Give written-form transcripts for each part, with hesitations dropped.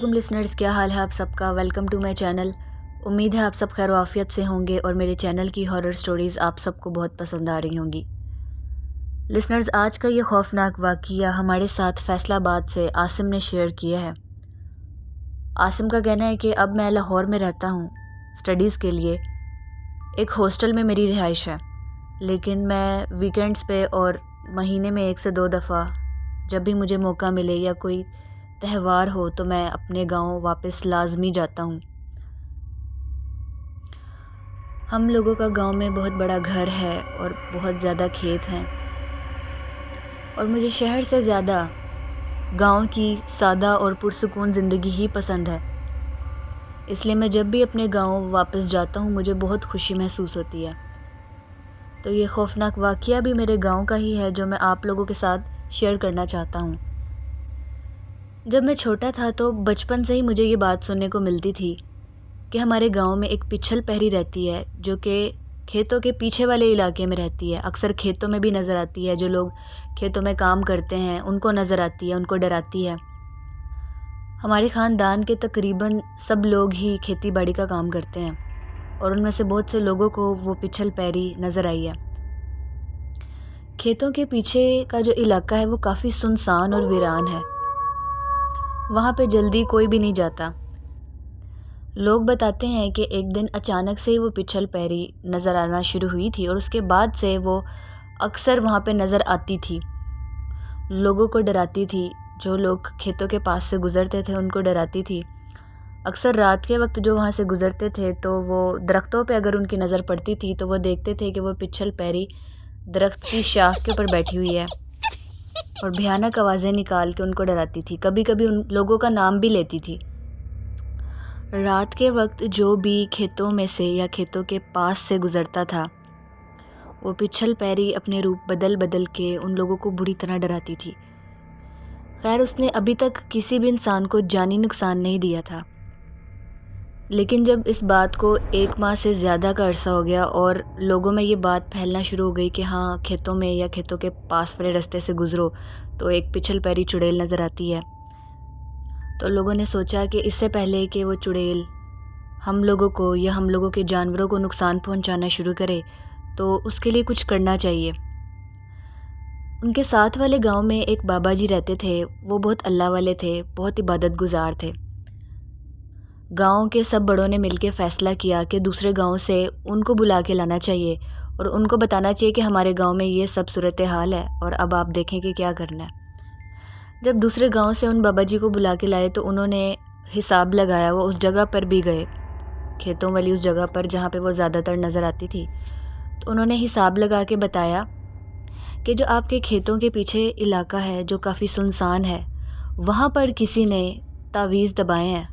علیکم لسنرز، کیا حال ہے آپ سب کا؟ Welcome to my channel. امید ہے آپ سب خیر و عافیت سے ہوں گے اور میرے چینل کی ہارر سٹوریز آپ سب کو بہت پسند آ رہی ہوں گی۔ لسنرز، آج کا یہ خوفناک واقعہ ہمارے ساتھ فیصل آباد سے عاصم نے شیئر کیا ہے۔ عاصم کا کہنا ہے کہ اب میں لاہور میں رہتا ہوں سٹڈیز کے لیے۔ ایک ہاسٹل میں میری رہائش ہے، لیکن میں ویکینڈز پہ اور مہینے میں 1 سے 2 دفعہ جب بھی مجھے موقع ملے یا کوئی تہوار ہو تو میں اپنے گاؤں واپس لازمی جاتا ہوں۔ ہم لوگوں کا گاؤں میں بہت بڑا گھر ہے اور بہت زیادہ کھیت ہیں، اور مجھے شہر سے زیادہ گاؤں کی سادہ اور پرسکون زندگی ہی پسند ہے۔ اس لیے میں جب بھی اپنے گاؤں واپس جاتا ہوں مجھے بہت خوشی محسوس ہوتی ہے۔ تو یہ خوفناک واقعہ بھی میرے گاؤں کا ہی ہے جو میں آپ لوگوں کے ساتھ شیئر کرنا چاہتا ہوں۔ جب میں چھوٹا تھا تو بچپن سے ہی مجھے یہ بات سننے کو ملتی تھی کہ ہمارے گاؤں میں ایک پچھل پہری رہتی ہے جو کہ کھیتوں کے پیچھے والے علاقے میں رہتی ہے۔ اکثر کھیتوں میں بھی نظر آتی ہے، جو لوگ کھیتوں میں کام کرتے ہیں ان کو نظر آتی ہے، ان کو ڈراتی ہے۔ ہمارے خاندان کے تقریباً سب لوگ ہی کھیتی باڑی کا کام کرتے ہیں، اور ان میں سے بہت سے لوگوں کو وہ پچھل پہری نظر آئی ہے۔ کھیتوں کے پیچھے کا جو علاقہ ہے وہ کافی سنسان اور ویران ہے، وہاں پہ جلدی کوئی بھی نہیں جاتا۔ لوگ بتاتے ہیں کہ ایک دن اچانک سے ہی وہ پچھل پہری نظر آنا شروع ہوئی تھی، اور اس کے بعد سے وہ اکثر وہاں پہ نظر آتی تھی، لوگوں کو ڈراتی تھی۔ جو لوگ کھیتوں کے پاس سے گزرتے تھے ان کو ڈراتی تھی۔ اکثر رات کے وقت جو وہاں سے گزرتے تھے تو وہ درختوں پہ اگر ان کی نظر پڑتی تھی تو وہ دیکھتے تھے کہ وہ پچھل پہری درخت کی شاخ کے اوپر بیٹھی ہوئی ہے اور بھیانک آوازیں نکال کے ان کو ڈراتی تھی، کبھی کبھی ان لوگوں کا نام بھی لیتی تھی۔ رات کے وقت جو بھی کھیتوں میں سے یا کھیتوں کے پاس سے گزرتا تھا وہ پچھل پہری اپنے روپ بدل بدل کے ان لوگوں کو بری طرح ڈراتی تھی۔ خیر، اس نے ابھی تک کسی بھی انسان کو جانی نقصان نہیں دیا تھا، لیکن جب اس بات کو 1 ماہ سے زیادہ کا عرصہ ہو گیا اور لوگوں میں یہ بات پھیلنا شروع ہو گئی کہ ہاں کھیتوں میں یا کھیتوں کے پاس والے راستے سے گزرو تو ایک پچھل پہری چڑیل نظر آتی ہے، تو لوگوں نے سوچا کہ اس سے پہلے کہ وہ چڑیل ہم لوگوں کو یا ہم لوگوں کے جانوروں کو نقصان پہنچانا شروع کرے تو اس کے لیے کچھ کرنا چاہیے۔ ان کے ساتھ والے گاؤں میں ایک بابا جی رہتے تھے، وہ بہت اللہ والے تھے، بہت عبادت گزار تھے۔ گاؤں کے سب بڑوں نے مل کے فیصلہ کیا کہ دوسرے گاؤں سے ان کو بلا کے لانا چاہیے اور ان کو بتانا چاہیے کہ ہمارے گاؤں میں یہ سب صورتحال ہے اور اب آپ دیکھیں کہ کیا کرنا ہے۔ جب دوسرے گاؤں سے ان بابا جی کو بلا کے لائے تو انہوں نے حساب لگایا، وہ اس جگہ پر بھی گئے، کھیتوں والی اس جگہ پر جہاں پہ وہ زیادہ تر نظر آتی تھی، تو انہوں نے حساب لگا کے بتایا کہ جو آپ کے کھیتوں کے پیچھے علاقہ ہے جو کافی سنسان ہے، وہاں پر کسی نے تعویذ دبائے ہیں،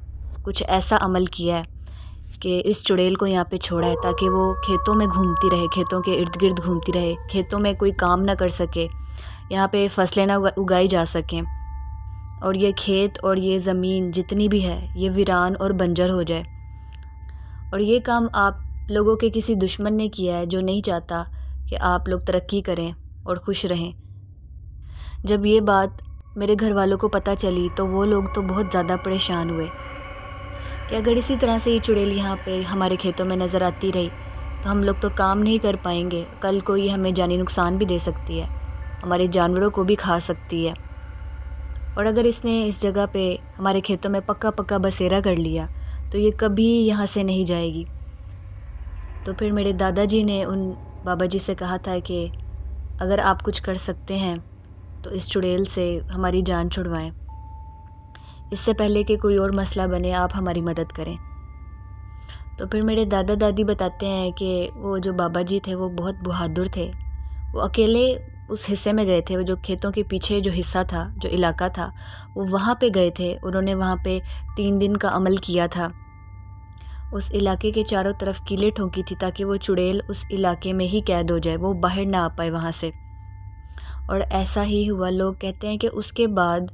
کچھ ایسا عمل کیا ہے کہ اس چڑیل کو یہاں پہ چھوڑا ہے تاکہ وہ کھیتوں میں گھومتی رہے، کھیتوں کے ارد گرد گھومتی رہے، کھیتوں میں کوئی کام نہ کر سکے، یہاں پہ فصلیں نہ اگائی جا سکیں، اور یہ کھیت اور یہ زمین جتنی بھی ہے یہ ویران اور بنجر ہو جائے۔ اور یہ کام آپ لوگوں کے کسی دشمن نے کیا ہے جو نہیں چاہتا کہ آپ لوگ ترقی کریں اور خوش رہیں۔ جب یہ بات میرے گھر والوں کو پتہ چلی تو وہ لوگ تو بہت زیادہ پریشان ہوئے کہ اگر اسی طرح سے یہ چڑیل یہاں پہ ہمارے کھیتوں میں نظر آتی رہی تو ہم لوگ تو کام نہیں کر پائیں گے، کل کو یہ ہمیں جانی نقصان بھی دے سکتی ہے، ہمارے جانوروں کو بھی کھا سکتی ہے، اور اگر اس نے اس جگہ پہ ہمارے کھیتوں میں پکا بسیرا کر لیا تو یہ کبھی یہاں سے نہیں جائے گی۔ تو پھر میرے دادا جی نے ان بابا جی سے کہا تھا کہ اگر آپ کچھ کر سکتے ہیں تو اس چڑیل سے ہماری جان چھڑوائیں، اس سے پہلے کہ کوئی اور مسئلہ بنے آپ ہماری مدد کریں۔ تو پھر میرے دادا دادی بتاتے ہیں کہ وہ جو بابا جی تھے وہ بہت بہادر تھے، وہ اکیلے اس حصے میں گئے تھے، وہ جو کھیتوں کے پیچھے جو حصہ تھا، جو علاقہ تھا، وہ وہاں پہ گئے تھے، انہوں نے وہاں پہ 3 دن کا عمل کیا تھا، اس علاقے کے چاروں طرف کیلیں ٹھونکی تھی تاکہ وہ چڑیل اس علاقے میں ہی قید ہو جائے، وہ باہر نہ آ پائے وہاں سے، اور ایسا ہی ہوا۔ لوگ کہتے ہیں کہ اس کے بعد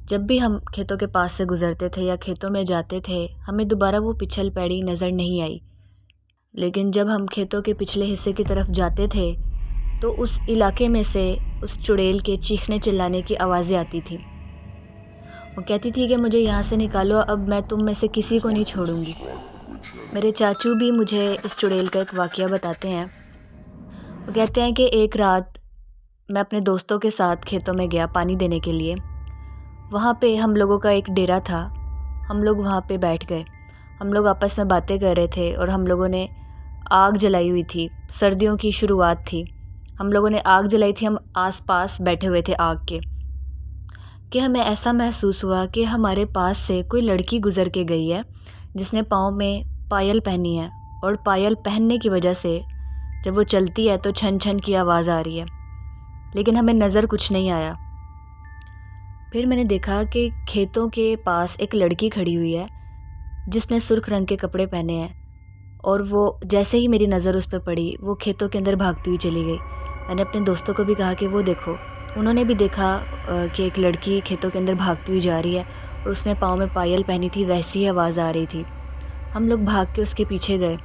جب بھی ہم کھیتوں کے پاس سے گزرتے تھے یا کھیتوں میں جاتے تھے ہمیں دوبارہ وہ پچھل پیڑی نظر نہیں آئی، لیکن جب ہم کھیتوں کے پچھلے حصے کی طرف جاتے تھے تو اس علاقے میں سے اس چڑیل کے چیخنے چلانے کی آوازیں آتی تھیں، وہ کہتی تھی کہ مجھے یہاں سے نکالو، اب میں تم میں سے کسی کو نہیں چھوڑوں گی۔ میرے چاچو بھی مجھے اس چڑیل کا ایک واقعہ بتاتے ہیں۔ وہ کہتے ہیں کہ ایک رات میں اپنے دوستوں کے ساتھ کھیتوں میں گیا پانی دینے کے لیے۔ وہاں پہ ہم لوگوں کا ایک ڈیرا تھا، ہم لوگ وہاں پہ بیٹھ گئے۔ ہم لوگ آپس میں باتیں کر رہے تھے اور ہم لوگوں نے آگ جلائی ہوئی تھی، سردیوں کی شروعات تھی، ہم لوگوں نے آگ جلائی تھی، ہم آس پاس بیٹھے ہوئے تھے آگ کے، کہ ہمیں ایسا محسوس ہوا کہ ہمارے پاس سے کوئی لڑکی گزر کے گئی ہے جس نے پاؤں میں پائل پہنی ہے، اور پائل پہننے کی وجہ سے جب وہ چلتی ہے تو چھن چھن کی آواز آ رہی ہے، لیکن ہمیں نظر کچھ نہیں آیا۔ پھر میں نے دیکھا کہ کھیتوں کے پاس ایک لڑکی کھڑی ہوئی ہے جس نے سرخ رنگ کے کپڑے پہنے ہیں، اور وہ جیسے ہی میری نظر اس پہ پڑی وہ کھیتوں کے اندر بھاگتی ہوئی چلی گئی۔ میں نے اپنے دوستوں کو بھی کہا کہ وہ دیکھو، انہوں نے بھی دیکھا کہ ایک لڑکی کھیتوں کے اندر بھاگتی ہوئی جا رہی ہے اور اس نے پاؤں میں پائل پہنی تھی، ویسی ہی آواز آ رہی تھی۔ ہم لوگ بھاگ کے اس کے پیچھے گئے،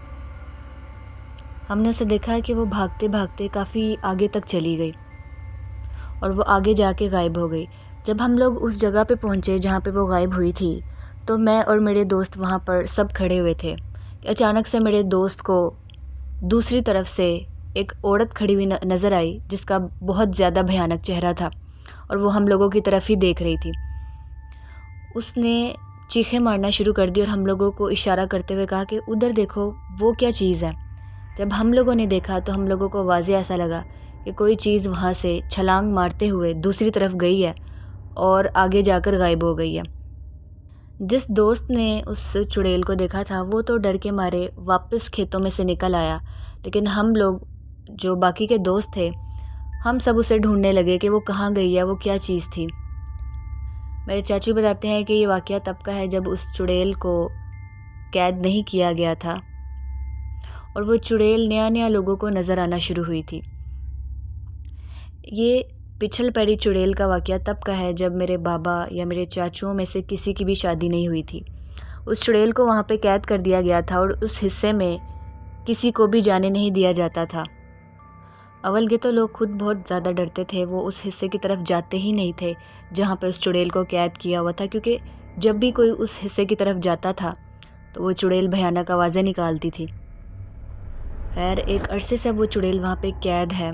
ہم نے اسے دیکھا کہ وہ بھاگتے بھاگتے کافی آگے تک چلی گئی اور وہ آگے جا کے غائب ہو گئی۔ جب ہم لوگ اس جگہ پہ پہنچے جہاں پہ وہ غائب ہوئی تھی تو میں اور میرے دوست وہاں پر سب کھڑے ہوئے تھے کہ اچانک سے میرے دوست کو دوسری طرف سے ایک عورت کھڑی ہوئی نظر آئی جس کا بہت زیادہ بھیانک چہرہ تھا اور وہ ہم لوگوں کی طرف ہی دیکھ رہی تھی۔ اس نے چیخیں مارنا شروع کر دی اور ہم لوگوں کو اشارہ کرتے ہوئے کہا کہ ادھر دیکھو وہ کیا چیز ہے۔ جب ہم لوگوں نے دیکھا تو ہم لوگوں کو واضح ایسا لگا کہ کوئی چیز وہاں سے چھلانگ مارتے ہوئے دوسری طرف گئی ہے اور آگے جا کر غائب ہو گئی ہے۔ جس دوست نے اس چڑیل کو دیکھا تھا وہ تو ڈر کے مارے واپس کھیتوں میں سے نکل آیا، لیکن ہم لوگ جو باقی کے دوست تھے ہم سب اسے ڈھونڈنے لگے کہ وہ کہاں گئی ہے، وہ کیا چیز تھی۔ میرے چاچو بتاتے ہیں کہ یہ واقعہ تب کا ہے جب اس چڑیل کو قید نہیں کیا گیا تھا اور وہ چڑیل نیا نیا لوگوں کو نظر آنا شروع ہوئی تھی۔ یہ پچھل پیری چڑیل کا واقعہ تب کا ہے جب میرے بابا یا میرے چاچوؤں میں سے کسی کی بھی شادی نہیں ہوئی تھی۔ اس چڑیل کو وہاں پہ قید کر دیا گیا تھا اور اس حصے میں کسی کو بھی جانے نہیں دیا جاتا تھا۔ اول کے تو لوگ خود بہت زیادہ ڈرتے تھے، وہ اس حصے کی طرف جاتے ہی نہیں تھے جہاں پہ اس چڑیل کو قید کیا ہوا تھا، کیونکہ جب بھی کوئی اس حصے کی طرف جاتا تھا تو وہ چڑیل بھیانک آوازیں نکالتی تھی۔ خیر ایک عرصے سے وہ چڑیل وہاں پہ قید ہے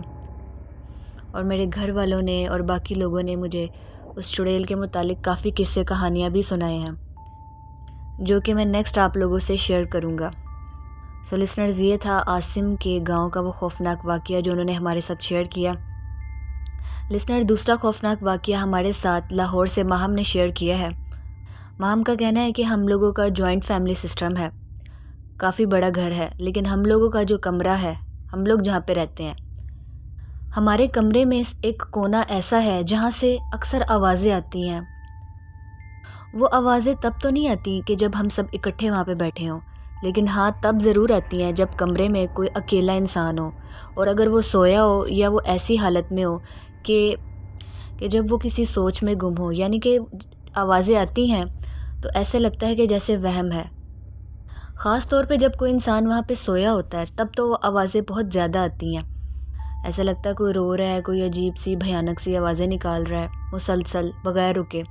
اور میرے گھر والوں نے اور باقی لوگوں نے مجھے اس چڑیل کے متعلق کافی قصے کہانیاں بھی سنائے ہیں جو کہ میں نیکسٹ آپ لوگوں سے شیئر کروں گا۔ سو لسنرز، یہ تھا عاصم کے گاؤں کا وہ خوفناک واقعہ جو انہوں نے ہمارے ساتھ شیئر کیا۔ لسنر، دوسرا خوفناک واقعہ ہمارے ساتھ لاہور سے ماہم نے شیئر کیا ہے۔ ماہم کا کہنا ہے کہ ہم لوگوں کا جوائنٹ فیملی سسٹم ہے، کافی بڑا گھر ہے، لیکن ہم لوگوں کا جو کمرہ ہے، ہم لوگ جہاں پہ رہتے ہیں، ہمارے کمرے میں ایک کونا ایسا ہے جہاں سے اکثر آوازیں آتی ہیں۔ وہ آوازیں تب تو نہیں آتی کہ جب ہم سب اکٹھے وہاں پہ بیٹھے ہوں، لیکن ہاں تب ضرور آتی ہیں جب کمرے میں کوئی اکیلا انسان ہو، اور اگر وہ سویا ہو یا وہ ایسی حالت میں ہو کہ جب وہ کسی سوچ میں گم ہو، یعنی کہ آوازیں آتی ہیں تو ایسے لگتا ہے کہ جیسے وہم ہے۔ خاص طور پہ جب کوئی انسان وہاں پہ سویا ہوتا ہے تب تو وہ آوازیں بہت زیادہ آتی ہیں، ایسا لگتا ہے کوئی رو رہا ہے، کوئی عجیب سی بھیانک سی آوازیں نکال رہا ہے مسلسل بغیر رکے۔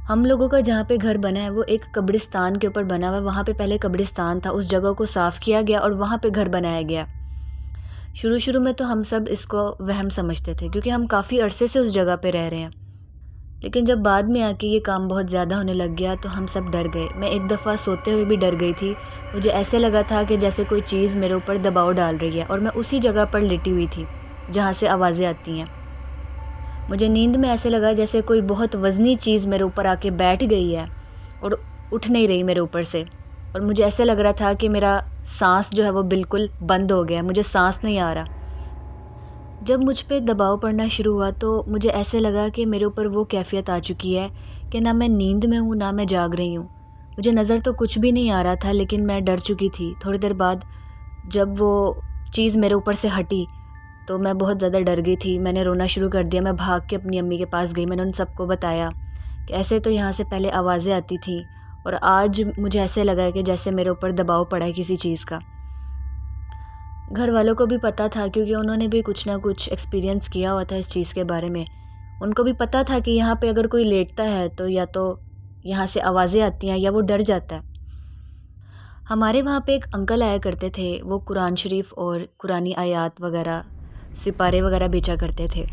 ہم لوگوں کا جہاں پہ گھر بنا ہے وہ ایک قبرستان کے اوپر بنا ہوا ہے، وہاں پہ پہلے قبرستان تھا، اس جگہ کو صاف کیا گیا اور وہاں پہ گھر بنایا گیا۔ شروع میں تو ہم سب اس کو وہم سمجھتے تھے کیونکہ ہم کافی عرصے سے اس جگہ پہ رہ رہے ہیں، لیکن جب بعد میں آ کے یہ کام بہت زیادہ ہونے لگ گیا تو ہم سب ڈر گئے۔ میں ایک دفعہ سوتے ہوئے بھی ڈر گئی تھی، مجھے ایسے لگا تھا کہ جیسے کوئی چیز میرے اوپر دباؤ ڈال رہی ہے، اور میں اسی جگہ پر لیٹی ہوئی تھی جہاں سے آوازیں آتی ہیں۔ مجھے نیند میں ایسے لگا جیسے کوئی بہت وزنی چیز میرے اوپر آ کے بیٹھ گئی ہے اور اٹھ نہیں رہی میرے اوپر سے، اور مجھے ایسے لگ رہا تھا کہ میرا سانس جو ہے وہ بالکل بند ہو گیا، مجھے سانس نہیں آ رہا۔ جب مجھ پہ دباؤ پڑنا شروع ہوا تو مجھے ایسے لگا کہ میرے اوپر وہ کیفیت آ چکی ہے کہ نہ میں نیند میں ہوں نہ میں جاگ رہی ہوں، مجھے نظر تو کچھ بھی نہیں آ رہا تھا لیکن میں ڈر چکی تھی۔ تھوڑی دیر بعد جب وہ چیز میرے اوپر سے ہٹی تو میں بہت زیادہ ڈر گئی تھی، میں نے رونا شروع کر دیا، میں بھاگ کے اپنی امی کے پاس گئی، میں نے ان سب کو بتایا کہ ایسے تو یہاں سے پہلے آوازیں آتی تھیں اور آج مجھے ایسے لگا ہے کہ جیسے میرے اوپر دباؤ پڑا ہے کسی چیز کا۔ گھر والوں کو بھی پتہ تھا کیونکہ انہوں نے بھی کچھ نہ کچھ ایکسپیرینس کیا ہوا تھا اس چیز کے بارے میں، ان کو بھی پتہ تھا کہ یہاں پہ اگر کوئی لیٹتا ہے تو یا تو یہاں سے آوازیں آتی ہیں یا وہ ڈر جاتا ہے۔ ہمارے وہاں پہ ایک انکل آیا کرتے تھے، وہ قرآن شریف اور قرآنی آیات وغیرہ سپارے وغیرہ بیچا کرتے تھے۔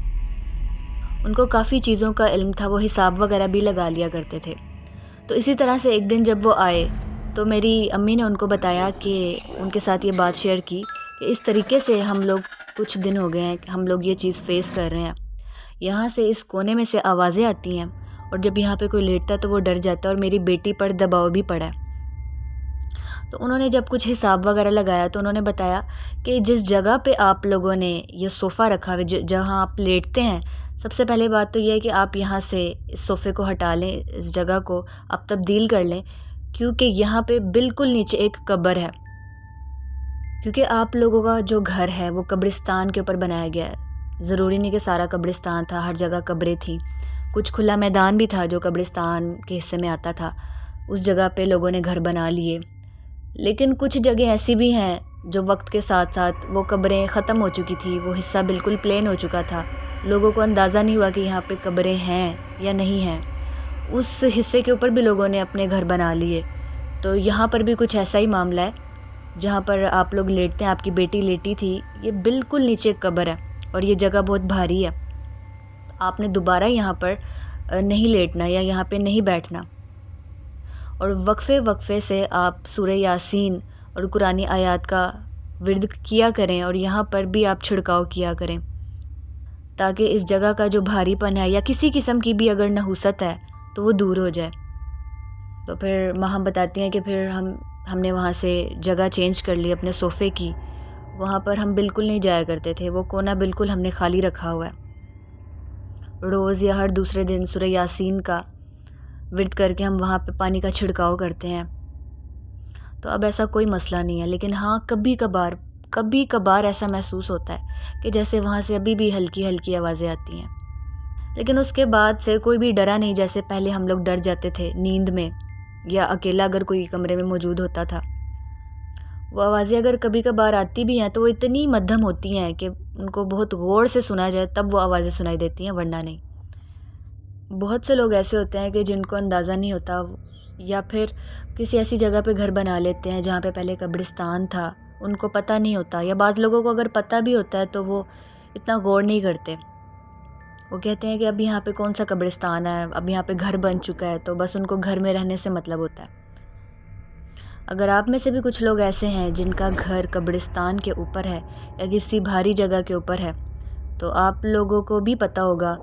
ان کو کافی چیزوں کا علم تھا، وہ حساب وغیرہ بھی لگا لیا کرتے تھے۔ تو اسی طرح سے ایک دن جب وہ آئے تو میری امی نے ان کو بتایا کہ ان کے ساتھ یہ بات شیئر کی کہ اس طریقے سے ہم لوگ کچھ دن ہو گئے ہیں کہ ہم لوگ یہ چیز فیس کر رہے ہیں، یہاں سے اس کونے میں سے آوازیں آتی ہیں اور جب یہاں پہ کوئی لیٹتا ہے تو وہ ڈر جاتا ہے، اور میری بیٹی پر دباؤ بھی پڑا ہے۔ تو انہوں نے جب کچھ حساب وغیرہ لگایا تو انہوں نے بتایا کہ جس جگہ پہ آپ لوگوں نے یہ صوفہ رکھا ہے، جہاں آپ لیٹتے ہیں، سب سے پہلے بات تو یہ ہے کہ آپ یہاں سے اس صوفے کو ہٹا لیں، اس جگہ کو آپ تبدیل کر لیں، کیونکہ یہاں پہ بالکل نیچے ایک قبر ہے۔ کیونکہ آپ لوگوں کا جو گھر ہے وہ قبرستان کے اوپر بنایا گیا ہے، ضروری نہیں کہ سارا قبرستان تھا، ہر جگہ قبریں تھیں، کچھ کھلا میدان بھی تھا جو قبرستان کے حصے میں آتا تھا، اس جگہ پہ لوگوں نے گھر بنا لیے۔ لیکن کچھ جگہ ایسی بھی ہیں جو وقت کے ساتھ ساتھ وہ قبریں ختم ہو چکی تھی، وہ حصہ بالکل پلین ہو چکا تھا، لوگوں کو اندازہ نہیں ہوا کہ یہاں پہ قبریں ہیں یا نہیں ہیں، اس حصے کے اوپر بھی لوگوں نے اپنے گھر بنا لیے۔ تو یہاں پر بھی کچھ ایسا ہی معاملہ ہے، جہاں پر آپ لوگ لیٹتے ہیں، آپ کی بیٹی لیٹی تھی، یہ بالکل نیچے قبر ہے اور یہ جگہ بہت بھاری ہے، آپ نے دوبارہ یہاں پر نہیں لیٹنا یا یہاں پہ نہیں بیٹھنا، اور وقفے وقفے سے آپ سورہ یاسین اور قرآنی آیات کا ورد کیا کریں، اور یہاں پر بھی آپ چھڑکاؤ کیا کریں تاکہ اس جگہ کا جو بھاری پن ہے یا کسی قسم کی بھی اگر نحوست ہے تو وہ دور ہو جائے۔ تو پھر ماں ہم بتاتی ہیں کہ پھر ہم نے وہاں سے جگہ چینج کر لی اپنے صوفے کی، وہاں پر ہم بالکل نہیں جایا کرتے تھے، وہ کونا بالکل ہم نے خالی رکھا ہوا ہے۔ روز یا ہر دوسرے دن سورہ یاسین کا ورد کر کے ہم وہاں پہ پانی کا چھڑکاؤ کرتے ہیں، تو اب ایسا کوئی مسئلہ نہیں ہے۔ لیکن ہاں کبھی کبھار ایسا محسوس ہوتا ہے کہ جیسے وہاں سے ابھی بھی ہلکی ہلکی آوازیں آتی ہیں، لیکن اس کے بعد سے کوئی بھی ڈرا نہیں، جیسے پہلے ہم لوگ ڈر جاتے تھے نیند میں یا اکیلا اگر کوئی کمرے میں موجود ہوتا تھا۔ وہ آوازیں اگر کبھی کبھار آتی بھی ہیں تو وہ اتنی مدھم ہوتی ہیں کہ ان کو بہت غور سے سنا جائے تب وہ آوازیں سنائی دیتی ہیں، ورنہ نہیں۔ بہت سے لوگ ایسے ہوتے ہیں کہ جن کو اندازہ نہیں ہوتا، یا پھر کسی ایسی جگہ پہ گھر بنا لیتے ہیں جہاں پہ پہلے قبرستان تھا، ان کو پتہ نہیں ہوتا، یا بعض لوگوں کو اگر پتہ بھی ہوتا ہے تو وہ اتنا غور نہیں کرتے، وہ کہتے ہیں کہ اب یہاں پہ کون سا قبرستان ہے، اب یہاں پہ گھر بن چکا ہے، تو بس ان کو گھر میں رہنے سے مطلب ہوتا ہے۔ اگر آپ میں سے بھی کچھ لوگ ایسے ہیں جن کا گھر قبرستان کے اوپر ہے یا کسی بھاری جگہ کے اوپر ہے، تو آپ لوگوں کو بھی پتہ ہوگا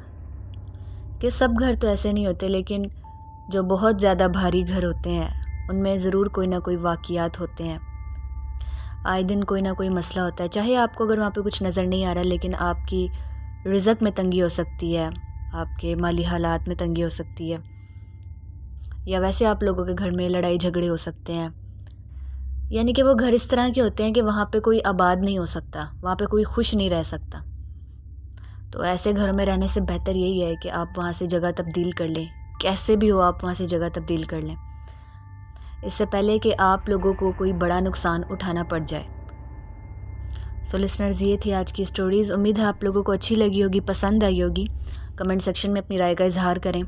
کہ سب گھر تو ایسے نہیں ہوتے، لیکن جو بہت زیادہ بھاری گھر ہوتے ہیں ان میں ضرور کوئی نہ کوئی واقعات ہوتے ہیں، آئے دن کوئی نہ کوئی مسئلہ ہوتا ہے، چاہے آپ کو اگر وہاں پہ کچھ نظر نہیں آ رہا، لیکن آپ کی رزق میں تنگی ہو سکتی ہے، آپ کے مالی حالات میں تنگی ہو سکتی ہے، یا ویسے آپ لوگوں کے گھر میں لڑائی جھگڑے ہو سکتے ہیں، یعنی کہ وہ گھر اس طرح کے ہوتے ہیں کہ وہاں پہ کوئی آباد نہیں ہو سکتا، وہاں پہ کوئی خوش نہیں رہ سکتا۔ تو ایسے گھروں میں رہنے سے بہتر یہی ہے کہ آپ وہاں سے جگہ تبدیل کر لیں، کیسے بھی ہو آپ وہاں سے جگہ تبدیل کر لیں، اس سے پہلے کہ آپ لوگوں کو کوئی بڑا نقصان اٹھانا پڑ جائے۔ سو لسنرز، یہ تھی آج کی سٹوریز، امید ہے آپ لوگوں کو اچھی لگی ہوگی، پسند آئی ہوگی۔ کمنٹ سیکشن میں اپنی رائے کا اظہار کریں۔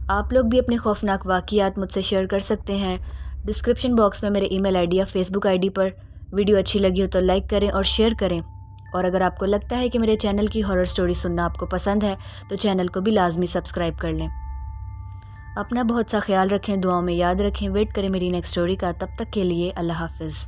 آپ لوگ بھی اپنے خوفناک واقعات مجھ سے شیئر کر سکتے ہیں۔ ڈسکرپشن باکس میں میرے ای میل آئی ڈی یا فیس بک آئی ڈی پر ویڈیو اچھی لگی ہو تو لائک کریں اور شیئر کریں، اور اگر آپ کو لگتا ہے کہ میرے چینل کی ہارر سٹوری سننا آپ کو پسند ہے تو چینل کو بھی لازمی سبسکرائب کر لیں۔ اپنا بہت سا خیال رکھیں، دعاؤں میں یاد رکھیں، ویٹ کریں میری نیکسٹ سٹوری کا، تب تک کے لیے اللہ حافظ۔